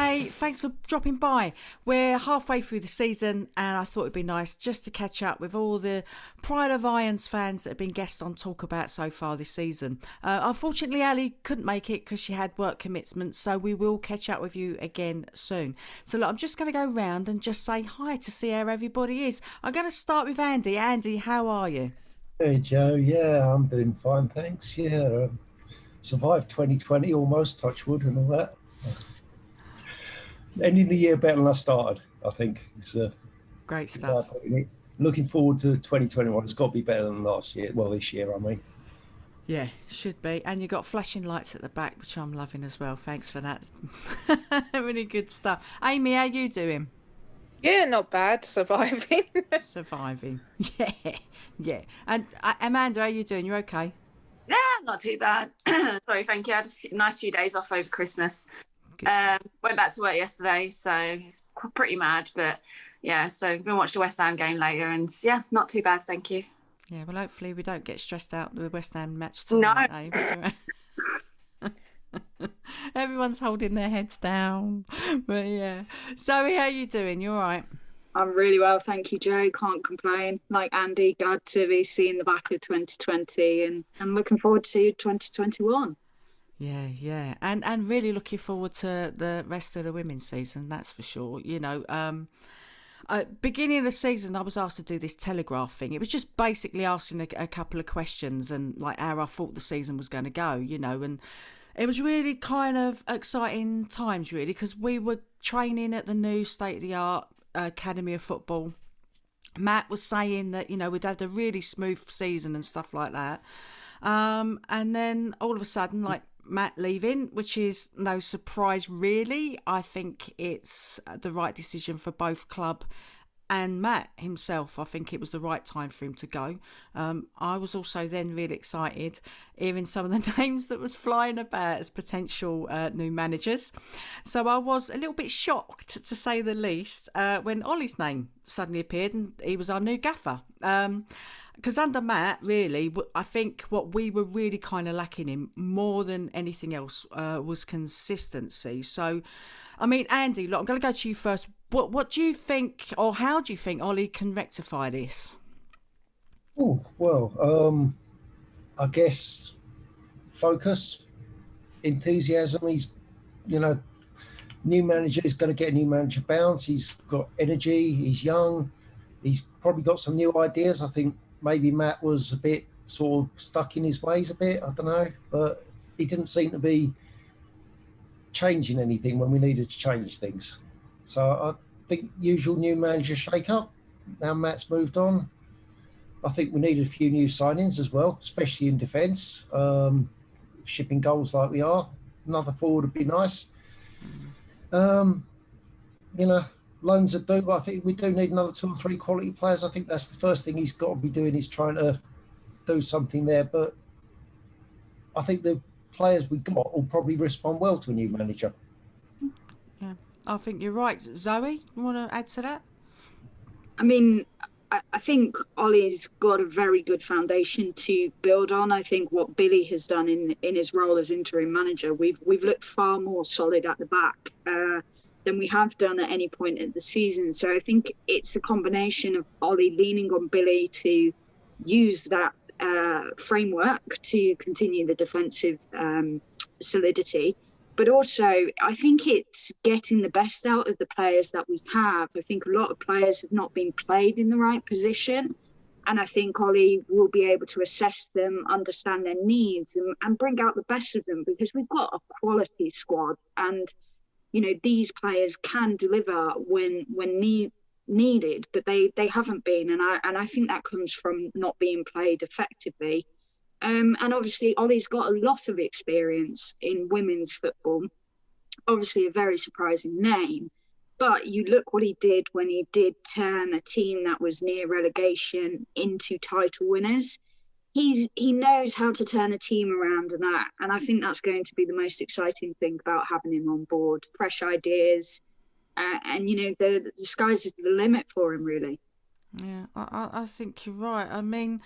say thanks for dropping by. We're halfway through the season, and I thought it'd be nice just to catch up with all the Pride of Irons fans that have been guests on Talkabout so far this season. Unfortunately, Ali couldn't make it because she had work commitments, so we will catch up with you again soon. So look, I'm just going to go round and just say hi to see how everybody is. I'm going to start with Andy. Andy, how are you? Hey Joe, yeah, I'm doing fine, thanks. Yeah, survived 2020 almost, touch wood and all that. Ending the year better than I started, I think. It's Great stuff. looking forward to 2021. It's got to be better than last year. Well, this year, I mean. Yeah, should be. And you've got flashing lights at the back, which I'm loving as well. Thanks for that. Really good stuff. Amy, how you doing? Yeah, not bad. Surviving. Surviving. Yeah, yeah. And Amanda, how you doing? You okay? Yeah, not too bad. Sorry, thank you. I had a nice few days off over Christmas. Went back to work yesterday, so it's pretty mad. But yeah, so we're going to watch the West Ham game later, and yeah, not too bad, thank you. Yeah, well, hopefully we don't get stressed out with the West Ham match tonight. No. Everyone's holding their heads down. But yeah. Zoe, how you doing? You all right? I'm really well, thank you, Joe. Can't complain. Like Andy, glad to be seeing the back of 2020 and I'm looking forward to 2021. Yeah. And really looking forward to the rest of the women's season, that's for sure. You know, beginning of the season, I was asked to do this Telegraph thing. It was just basically asking a couple of questions and like how I thought the season was going to go, you know, and it was really kind of exciting times, really, because we were training at the new state-of-the-art Academy of Football. Matt was saying that, you know, we'd had a really smooth season and stuff like that. And then all of a sudden, like, Matt leaving, which is no surprise, really. I think it's the right decision for both club and Matt himself. I think it was the right time for him to go. I was also then really excited hearing some of the names that was flying about as potential new managers. So I was a little bit shocked, to say the least, when Olli's name suddenly appeared and he was our new gaffer. Because under Matt, really, I think what we were really kind of lacking in more than anything else was consistency. So, I mean, Andy, look, I'm going to go to you first. What do you think, or how do you think Ollie can rectify this? Oh, well, I guess focus, enthusiasm. He's, you know, new manager is going to get a new manager bounce. He's got energy. He's young. He's probably got some new ideas. I think maybe Matt was a bit sort of stuck in his ways a bit. I don't know, but he didn't seem to be changing anything when we needed to change things. So I think usual new manager shake-up. Now Matt's moved on. I think we needed a few new signings as well, especially in defence. Shipping goals like we are. Another forward would be nice. You know, loans are due. I think we do need another 2 or 3 quality players. I think that's the first thing he's got to be doing, is trying to do something there. But I think the players we got will probably respond well to a new manager. Yeah, I think you're right. Zoe, you want to add to that? I mean, I think Ollie's got a very good foundation to build on. I think what Billy has done in his role as interim manager, we've looked far more solid at the back than we have done at any point in the season. So I think it's a combination of Ollie leaning on Billy to use that framework to continue the defensive solidity. But also, I think it's getting the best out of the players that we have. I think a lot of players have not been played in the right position. And I think Ollie will be able to assess them, understand their needs, and bring out the best of them, because we've got a quality squad. And, you know, these players can deliver when needed, but they haven't been. And I think that comes from not being played effectively. And obviously, Ollie's got a lot of experience in women's football. Obviously, a very surprising name. But you look what he did when he did turn a team that was near relegation into title winners. He knows how to turn a team around, and I think that's going to be the most exciting thing about having him on board. Fresh ideas, and you know, the sky's the limit for him, really. Yeah, I think you're right. I mean,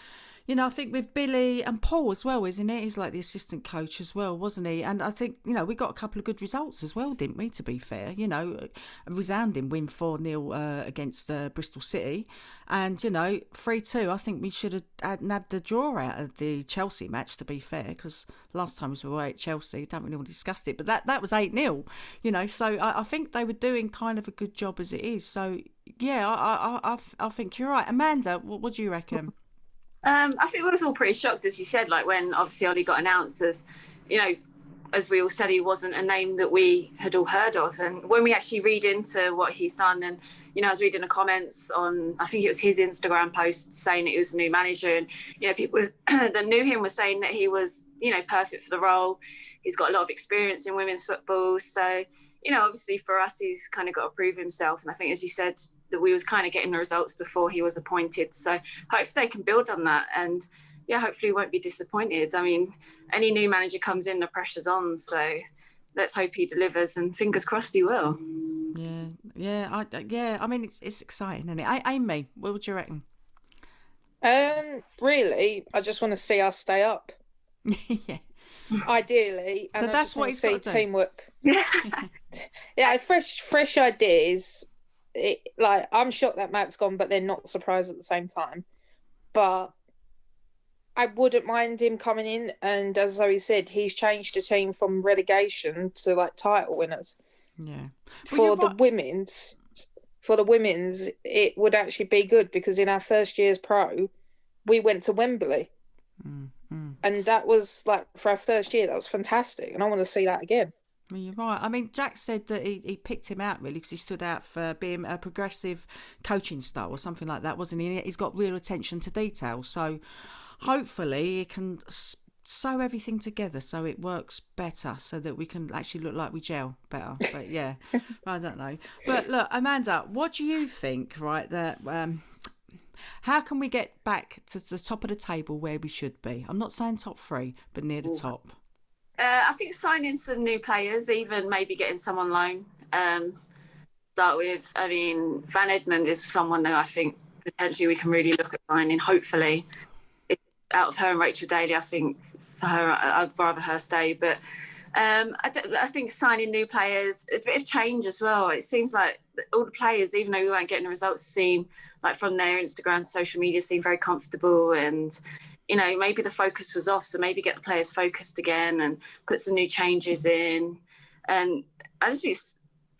you know, I think with Billy and Paul as well, isn't it? He's like the assistant coach as well, wasn't he? And I think, you know, we got a couple of good results as well, didn't we, to be fair? You know, a resounding win 4-0 against Bristol City. And, you know, 3-2. I think we should have nabbed the draw out of the Chelsea match, to be fair, because last time we were away at Chelsea, don't really want to discuss it, but that was 8-0, you know, so I think they were doing kind of a good job as it is. So, yeah, I think you're right. Amanda, what do you reckon? I think we was all pretty shocked, as you said, like when obviously Ollie got announced as, you know, as we all said, he wasn't a name that we had all heard of. And when we actually read into what he's done, and, you know, I was reading the comments on, I think it was his Instagram post saying that he was a new manager. And, you know, people that knew him were saying that he was, you know, perfect for the role. He's got a lot of experience in women's football. So, you know, obviously for us, he's kind of got to prove himself. And I think, as you said, that we was kind of getting the results before he was appointed. So hopefully they can build on that. And yeah, hopefully we won't be disappointed. I mean, any new manager comes in, the pressure's on. So let's hope he delivers, and fingers crossed he will. Yeah. I mean, it's exciting, isn't it? Amy, what would you reckon? Really, I just want to see us stay up. Yeah. Ideally. So and that's what he's got to do. Teamwork. Yeah, fresh ideas. I'm shocked that Matt's gone, but then not surprised at the same time. But I wouldn't mind him coming in, and as Zoe said, he's changed the team from relegation to like title winners. Yeah. For the women's, it would actually be good, because in our first year as pro, we went to Wembley. And that was like, for our first year, that was fantastic, and I want to see that again. Well, you're right. I mean, Jack said that he picked him out really because he stood out for being a progressive coaching style or something like that, wasn't he? He's got real attention to detail. So hopefully he can sew everything together so it works better, so that we can actually look like we gel better. But yeah, I don't know. But look, Amanda, what do you think, right, that how can we get back to the top of the table where we should be? I'm not saying top 3, but near the top. I think signing some new players, even maybe getting some on loan. Start with, I mean, Van Egmond is someone that I think potentially we can really look at signing. Hopefully, out of her and Rachel Daly, I think for her, I'd rather her stay. But I think signing new players, a bit of change as well. It seems like all the players, even though we weren't getting the results, seem like from their Instagram, social media, seem very comfortable. And, you know, maybe the focus was off. So maybe get the players focused again and put some new changes in. And I just think,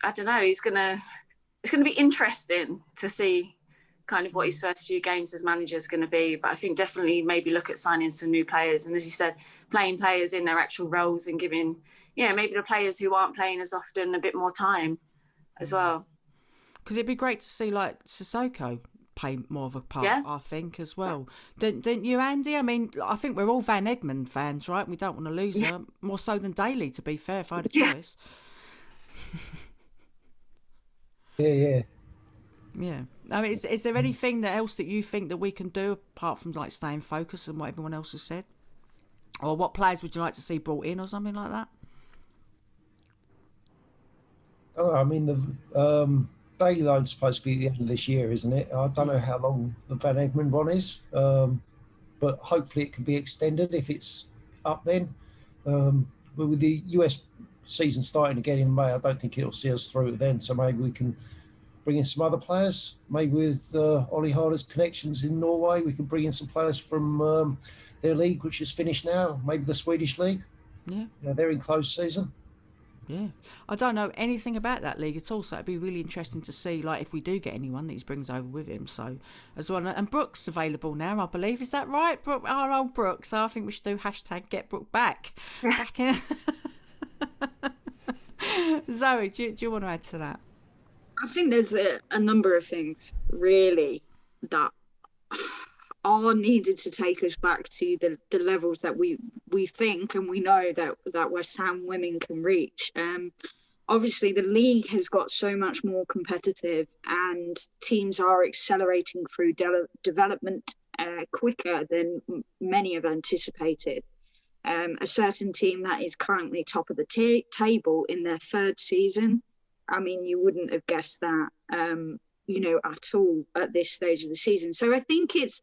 I don't know, it's going to be interesting to see kind of what his first few games as manager is going to be. But I think definitely maybe look at signing some new players. And as you said, playing players in their actual roles and giving, maybe the players who aren't playing as often a bit more time as well. Because it'd be great to see like Sissoko play more of a part, I think, as well. Didn't you, Andy? I mean, I think we're all Van Egmond fans, right? We don't want to lose her, more so than Daly, to be fair, if I had a choice. Yeah. I mean, is there anything else that you think that we can do apart from like staying focused on what everyone else has said? Or what players would you like to see brought in or something like that? Oh, I mean, the Daly loan's supposed to be at the end of this year, isn't it? I don't know how long the Van Egmond one is, but hopefully it can be extended if it's up then. But with the US season starting again in May, I don't think it'll see us through then. So maybe we can bring in some other players. Maybe with Olli Harder's connections in Norway, we can bring in some players from their league, which is finished now. Maybe the Swedish league. Yeah, they're in closed season. Yeah, I don't know anything about that league at all, so it'd be really interesting to see, like, if we do get anyone that he brings over with him. So, as well, and Brooks available now, I believe. Is that right, Brooke? Our old Brooks. So I think we should do #GetBrook back. Back in. Zoe, do you want to add to that? I think there's a number of things really that are needed to take us back to the levels that we think and we know that West Ham women can reach. Obviously, the league has got so much more competitive and teams are accelerating through development quicker than many have anticipated. A certain team that is currently top of the table in their third season, I mean, you wouldn't have guessed that, at all at this stage of the season. So I think it's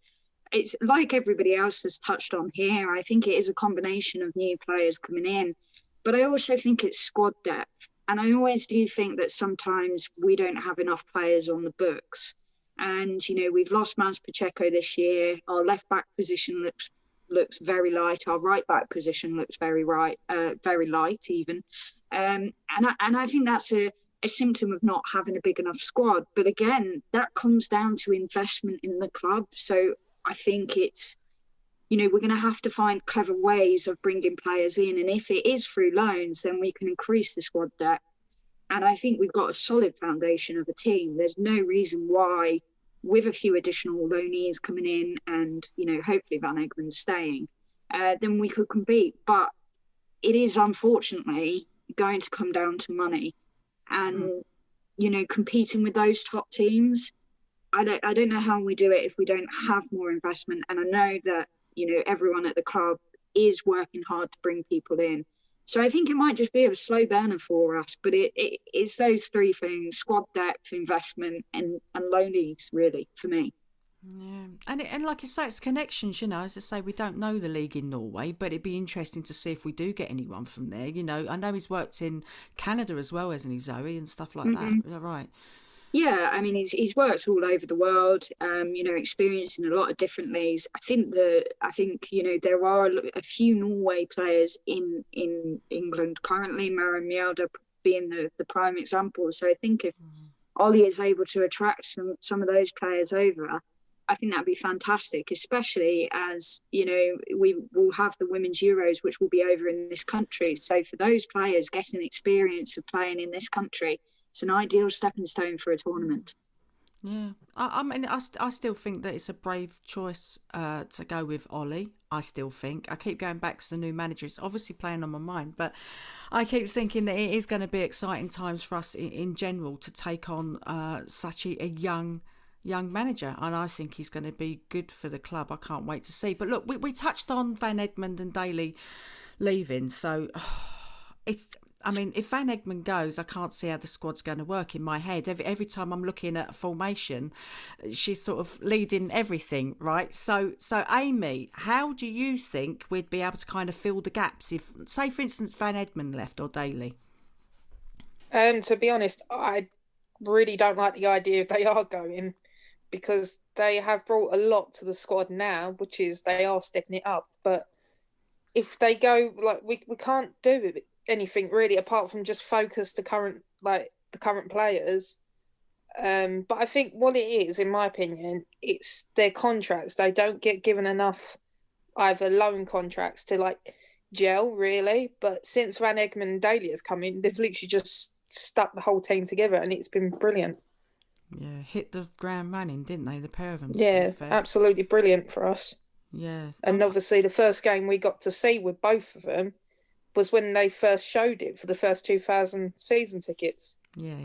it's like everybody else has touched on here. I think it is a combination of new players coming in, but I also think it's squad depth. And I always do think that sometimes we don't have enough players on the books. And, we've lost Mans Pacheco this year. Our left back position looks very light. Our right back position looks very light even. And I think that's a symptom of not having a big enough squad. But again, that comes down to investment in the club. So I think it's, we're going to have to find clever ways of bringing players in. And if it is through loans, then we can increase the squad depth. And I think we've got a solid foundation of a team. There's no reason why, with a few additional loanees coming in and, hopefully Van Egmond staying, then we could compete. But it is unfortunately going to come down to money. And, competing with those top teams, I don't know how we do it if we don't have more investment. And I know that, everyone at the club is working hard to bring people in. So I think it might just be a slow burner for us, but it's those three things: squad depth, investment, and loanees, really, for me. Yeah, and like you say, it's connections. As I say, we don't know the league in Norway, but it'd be interesting to see if we do get anyone from there. I know he's worked in Canada as well, hasn't he, Zoe, and stuff like that. Is that right? Yeah, I mean, he's worked all over the world, experienced in a lot of different leagues. I think there are a few Norway players in England currently, Maren Mjelde being the prime example. So I think if Ollie is able to attract some of those players over, I think that'd be fantastic, especially as, we will have the Women's Euros, which will be over in this country. So for those players getting experience of playing in this country, it's an ideal stepping stone for a tournament. Yeah, I still think that it's a brave choice to go with Ollie. I still think. I keep going back to the new manager. It's obviously playing on my mind, but I keep thinking that it is going to be exciting times for us in general to take on such a young manager, and I think he's going to be good for the club. I can't wait to see. But look, we touched on Van Egmond and Daly leaving, so if Van Egmond goes, I can't see how the squad's going to work in my head. Every time I'm looking at a formation, she's sort of leading everything, right? So Amy, how do you think we'd be able to kind of fill the gaps if, say, for instance, Van Egmond left or Daly? To be honest, I really don't like the idea if they are going, because they have brought a lot to the squad now, which is they are stepping it up. But if they go, we can't do anything really apart from just focus the current players. But I think what it is, in my opinion, it's their contracts. They don't get given enough either loan contracts to gel really. But since Van Egmond and Daly have come in, they've literally just stuck the whole team together, and it's been brilliant. Yeah, hit the ground running, didn't they? The pair of them. Yeah, absolutely brilliant for us. Yeah, and obviously the first game we got to see with both of them was when they first showed it for the first 2,000 season tickets. Yeah.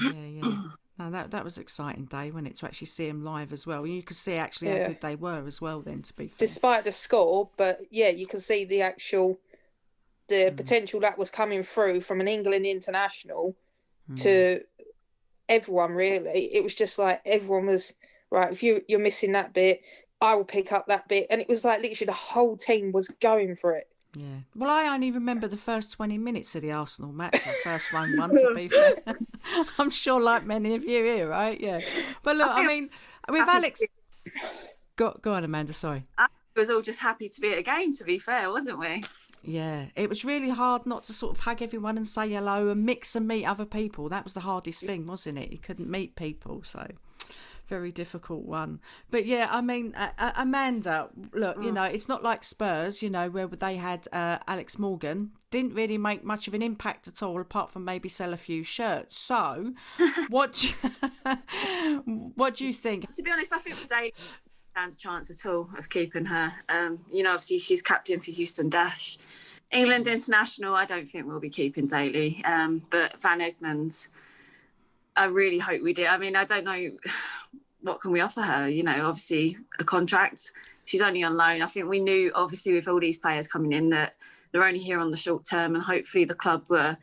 No, that was an exciting day, wasn't it, to actually see them live as well. You could see actually how good they were as well then, to be fair. Despite the score, but yeah, you can see the potential that was coming through from an England international to everyone, really. It was just everyone was, right, if you're missing that bit, I will pick up that bit. And it was literally the whole team was going for it. Yeah. Well, I only remember the first 20 minutes of the Arsenal match, the first 1-1, to be fair. I'm sure like many of you here, right? Yeah. But look, with Alex... Go on, Amanda, sorry. I was all just happy to be at a game, to be fair, wasn't we? Yeah. It was really hard not to sort of hug everyone and say hello and mix and meet other people. That was the hardest thing, wasn't it? You couldn't meet people, so... Very difficult one. But yeah, Amanda, look, it's not like Spurs, where they had Alex Morgan. Didn't really make much of an impact at all, apart from maybe sell a few shirts. So, what do you think? To be honest, I think the Daly stand a chance at all of keeping her. Obviously she's captain for Houston Dash. England international, I don't think we'll be keeping Daly. But Van Egmond, I really hope we do. I mean, I don't know, what can we offer her? Obviously a contract. She's only on loan. I think we knew, obviously, with all these players coming in, that they're only here on the short term, and hopefully the club were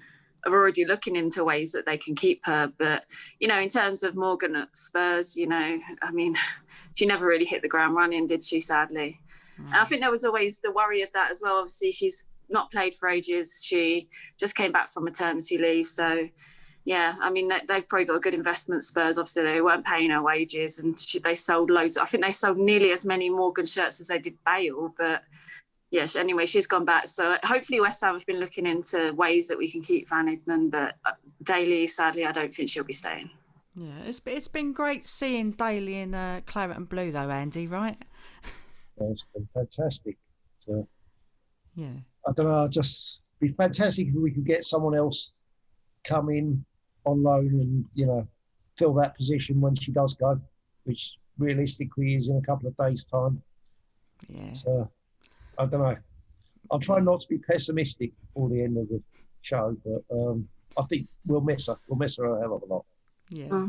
are already looking into ways that they can keep her. But, in terms of Morgan at Spurs, I mean, she never really hit the ground running, did she, sadly? And I think there was always the worry of that as well. Obviously, she's not played for ages. She just came back from maternity leave. So, yeah, I mean, they've probably got a good investment, Spurs. Obviously, they weren't paying her wages, and they sold loads. I think they sold nearly as many Morgan shirts as they did Bale. But, yeah, anyway, she's gone back. So hopefully West Ham have been looking into ways that we can keep Van Egmond. But Daly, sadly, I don't think she'll be staying. Yeah, it's been great seeing Daly in claret and blue, though, Andy, right? Yeah, it's been fantastic. So, yeah. I don't know, just be fantastic if we could get someone else come in on loan and, fill that position when she does go, which realistically is in a couple of days' time. Yeah. So, I don't know. I'll try not to be pessimistic for the end of the show, but I think we'll miss her. We'll miss her a hell of a lot. Yeah.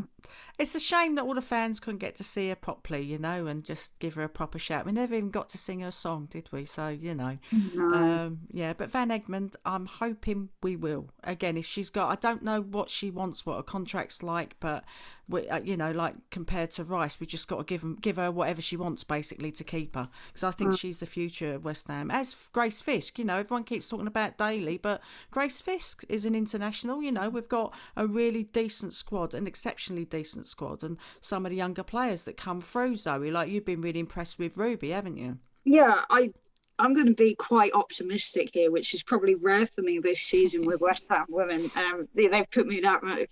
It's a shame that all the fans couldn't get to see her properly, and just give her a proper shout. We never even got to sing her song, did we? So, No. yeah, but Van Egmond, I'm hoping we will. Again, if she's got, I don't know what she wants, what her contract's like, but, like compared to Rice, we just got to give her whatever she wants, basically, to keep her. Because I think she's the future of West Ham. As Grace Fisk, everyone keeps talking about Daly, but Grace Fisk is an international, we've got a really decent squad, an exceptionally decent squad, and some of the younger players that come through, Zoe, like you've been really impressed with Ruby, haven't you? Yeah, I'm going to be quite optimistic here, which is probably rare for me this season with West Ham women. They've put me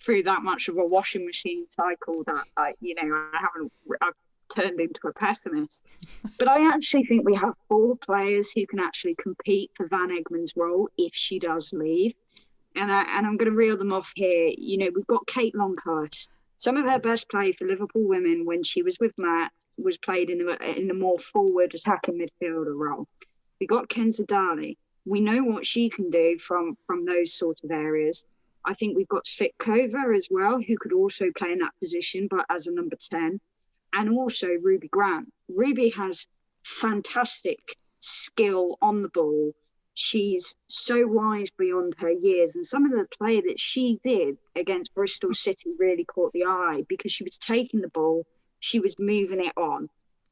through that much of a washing machine cycle that I've turned into a pessimist. But I actually think we have 4 players who can actually compete for Van Egmond's role if she does leave. And I'm going to reel them off here. We've got Kate Longhurst. Some of her best play for Liverpool women when she was with Matt was played in a more forward attacking midfielder role. We've got Kenza Daly. We know what she can do from those sort of areas. I think we've got Svitkova as well, who could also play in that position, but as a number 10. And also Ruby Grant. Ruby has fantastic skill on the ball. She's so wise beyond her years. And some of the play that she did against Bristol City really caught the eye because she was taking the ball, she was moving it on.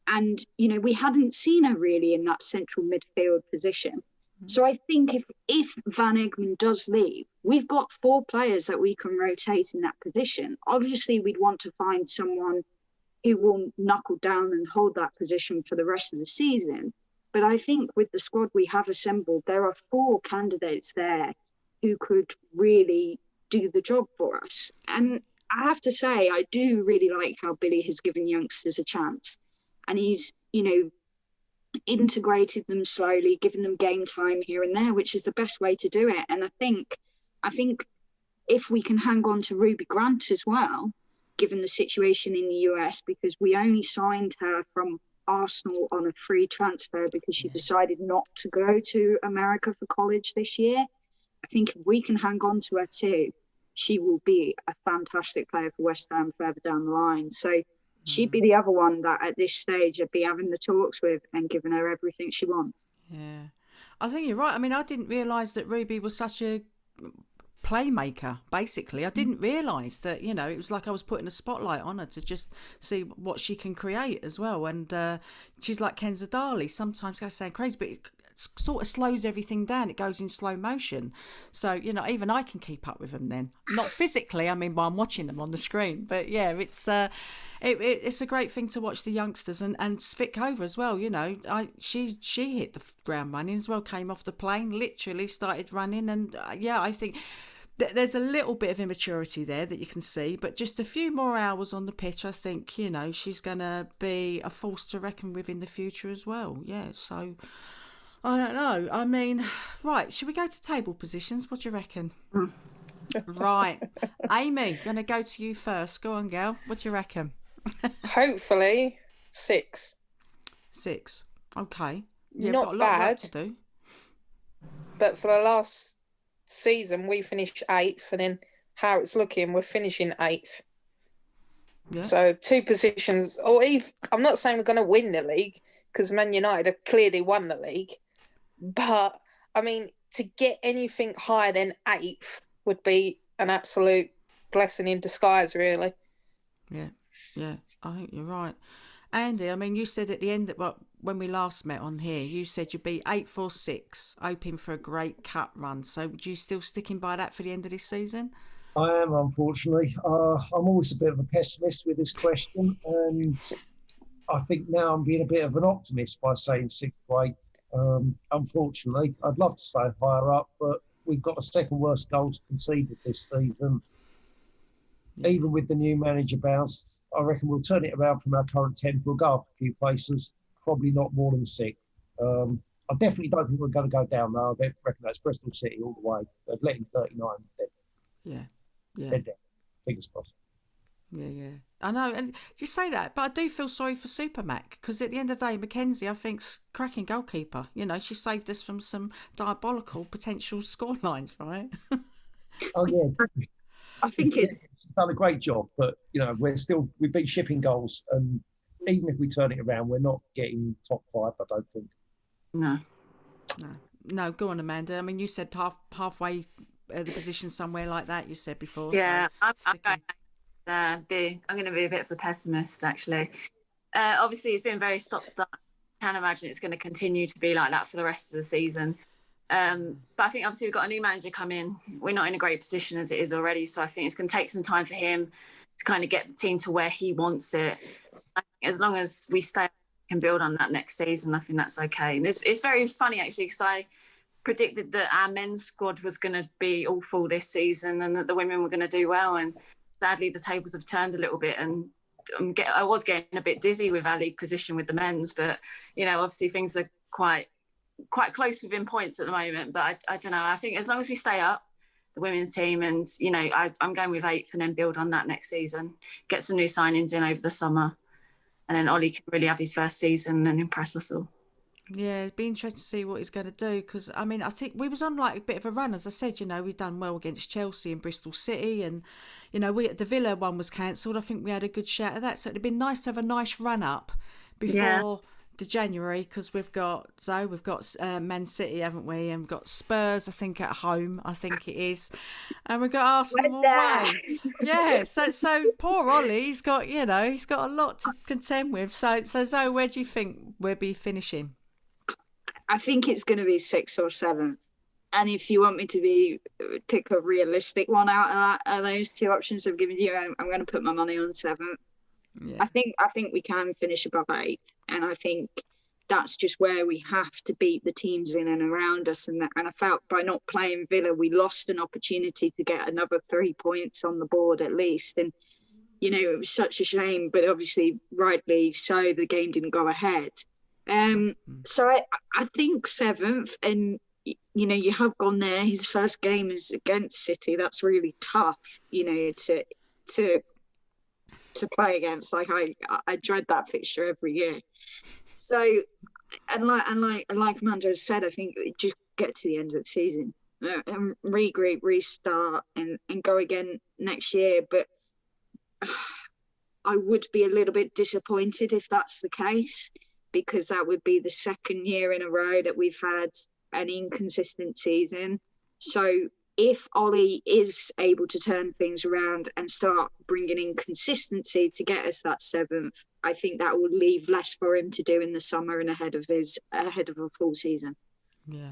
And, we hadn't seen her really in that central midfield position. So I think if Van Egmond does leave, we've got 4 players that we can rotate in that position. Obviously, we'd want to find someone who will knuckle down and hold that position for the rest of the season. But I think with the squad we have assembled, there are 4 candidates there who could really do the job for us. And I have to say, I do really like how Billy has given youngsters a chance. And he's, integrated them slowly, given them game time here and there, which is the best way to do it. And I think if we can hang on to Ruby Grant as well, given the situation in the US, because we only signed her from Arsenal on a free transfer because she decided not to go to America for college this year. I think if we can hang on to her too, she will be a fantastic player for West Ham further down the line. So she'd be the other one that at this stage I'd be having the talks with and giving her everything she wants. Yeah, I think you're right. I mean, I didn't realise that Ruby was such a playmaker, basically. I didn't realise that, it was like I was putting a spotlight on her to just see what she can create as well. And she's like Kenza Daly. Sometimes I sound crazy, but it sort of slows everything down. It goes in slow motion. So, even I can keep up with them then. Not physically, while I'm watching them on the screen. But yeah, it's a great thing to watch the youngsters and Svitkova as well. She hit the ground running as well, came off the plane, literally started running. And I think there's a little bit of immaturity there that you can see, but just a few more hours on the pitch, I think, she's going to be a force to reckon with in the future as well. Yeah, so I don't know. Right, should we go to table positions? What do you reckon? Right. Amy, going to go to you first. Go on, girl. What do you reckon? Hopefully 6. 6. Okay. Yeah, Not got a lot bad. of work to do. But for the last season, we finished 8th, and then how it's looking, we're finishing 8th. Yeah. So 2 positions, or even, I'm not saying we're going to win the league, because Man United have clearly won the league. But, to get anything higher than 8th would be an absolute blessing in disguise, really. Yeah, I think you're right. Andy, I mean, you said at the end, when we last met on here, you said you'd be 8-4-6, hoping for a great cup run. So would you still sticking by that for the end of this season? I am, unfortunately. I'm always a bit of a pessimist with this question, and I think now I'm being a bit of an optimist by saying 6-8. Unfortunately, I'd love to stay higher up, but we've got the second worst goals conceded this season. Yeah. Even with the new manager bounce, I reckon we'll turn it around from our current 10. We'll go up a few places, probably not more than 6. I definitely don't think we're going to go down now. I reckon that's Bristol City all the way. They've let him 39. Yeah. They're dead. Fingers crossed. Yeah. I know, and you say that, but I do feel sorry for Supermac, because at the end of the day, Mackenzie, I think's cracking goalkeeper. You know, she saved us from some diabolical potential scorelines, right? Oh yeah, I think she's done a great job, but you know, we've been shipping goals, and even if we turn it around, we're not getting top 5. I don't think. No. Go on, Amanda. I mean, you said halfway the position somewhere like that. You said before. Yeah, so I'm going to be a bit of a pessimist, actually. Obviously, it's been very stop-start. I can't imagine it's going to continue to be like that for the rest of the season. But I think obviously we've got a new manager come in. We're not in a great position as it is already, so I think it's going to take some time for him to kind of get the team to where he wants it. I think as long as we stay and build on that next season, I think that's okay. And it's very funny, actually, because I predicted that our men's squad was going to be awful this season and that the women were going to do well, and sadly the tables have turned a little bit, and I was getting a bit dizzy with our league position with the men's, but you know, obviously things are quite close within points at the moment. But I don't know, I think as long as we stay up, the women's team, and you know, I'm going with 8th and then build on that next season, get some new signings in over the summer, and then Ollie can really have his first season and impress us all. Yeah, it'd be interesting to see what he's going to do, because I mean, I think we was on like a bit of a run, as I said. You know, we've done well against Chelsea and Bristol City, and you know, the Villa one was cancelled. I think we had a good shout at that, so it'd been nice to have a nice run up before the January, because we've got Man City, haven't we? And we've got Spurs, I think, at home, I think it is, and we've got Arsenal away. Yeah, so poor Ollie, he's got a lot to contend with. So Zoe, where do you think we'll be finishing? I think it's going to be 6 or 7. And if you want me to pick a realistic one out of those two options I've given you, I'm going to put my money on 7. Yeah. I think we can finish above 8, and I think that's just where we have to beat the teams in and around us. And I felt by not playing Villa, we lost an opportunity to get another 3 points on the board at least. And you know, it was such a shame, but obviously rightly so, the game didn't go ahead. So I think 7th, and you know, you have gone there. His first game is against City. That's really tough, you know, to play against. Like I dread that fixture every year. So and like Amanda has said, I think just get to the end of the season and regroup, restart, and go again next year. But I would be a little bit disappointed if that's the case, because that would be the second year in a row that we've had an inconsistent season. So if Ollie is able to turn things around and start bringing in consistency to get us that 7th, I think that will leave less for him to do in the summer and ahead of a full season. Yeah.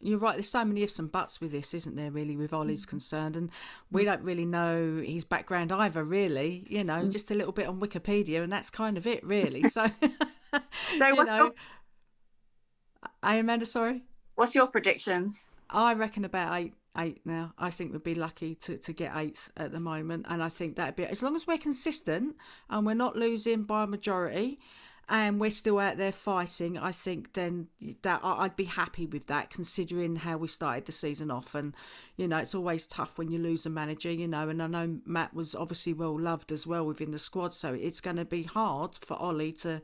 You're right, there's so many ifs and buts with this, isn't there, really, with Ollie's concerned, and we don't really know his background either, really, you know, just a little bit on Wikipedia, and that's kind of it, really. So Amanda, sorry? What's your predictions? I reckon about 8 now. I think we'd be lucky to get 8th at the moment, and I think that'd be, as long as we're consistent and we're not losing by a majority and we're still out there fighting, I think then that I'd be happy with that, considering how we started the season off. And you know, it's always tough when you lose a manager, you know, and I know Matt was obviously well loved as well within the squad, so it's going to be hard for Ollie to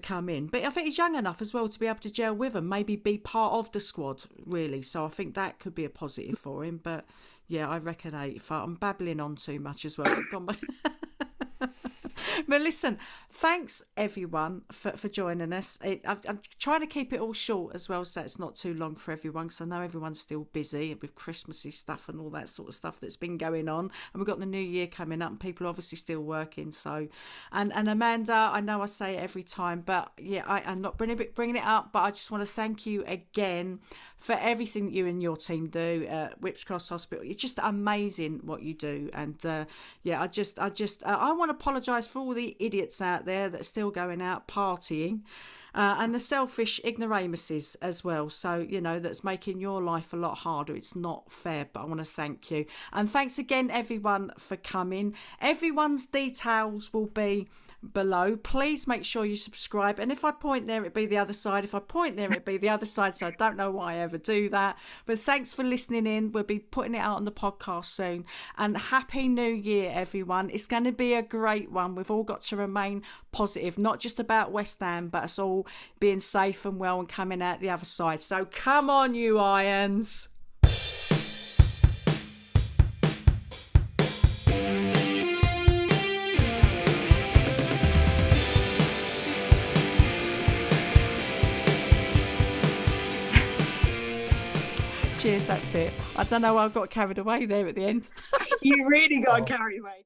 come in. But I think he's young enough as well to be able to gel with them, maybe be part of the squad, really. So I think that could be a positive for him. But yeah, I reckon 8. I'm babbling on too much as well. But listen, thanks everyone for joining us. I'm trying to keep it all short as well, so it's not too long for everyone, because I know everyone's still busy with Christmassy stuff and all that sort of stuff that's been going on. And we've got the new year coming up, and people are obviously still working. So, and Amanda, I know I say it every time, but yeah, I'm not bringing it up, but I just want to thank you again for everything that you and your team do at Whips Cross Hospital. It's just amazing what you do. And yeah, I want to apologise for all the idiots out there that are still going out partying, and the selfish ignoramuses as well. So, you know, that's making your life a lot harder. It's not fair, but I want to thank you. And thanks again, everyone, for coming. Everyone's details will be below. Please make sure you subscribe, and if I point there, it'd be the other side. If I point there, it'd be the other side. So I don't know why I ever do that, but thanks for listening in. We'll be putting it out on the podcast soon, and happy new year, everyone. It's going to be a great one. We've all got to remain positive, not just about West Ham, but us all being safe and well and coming out the other side. So come on, you Irons. Cheers, that's it. I don't know why I got carried away there at the end. You really got carried away.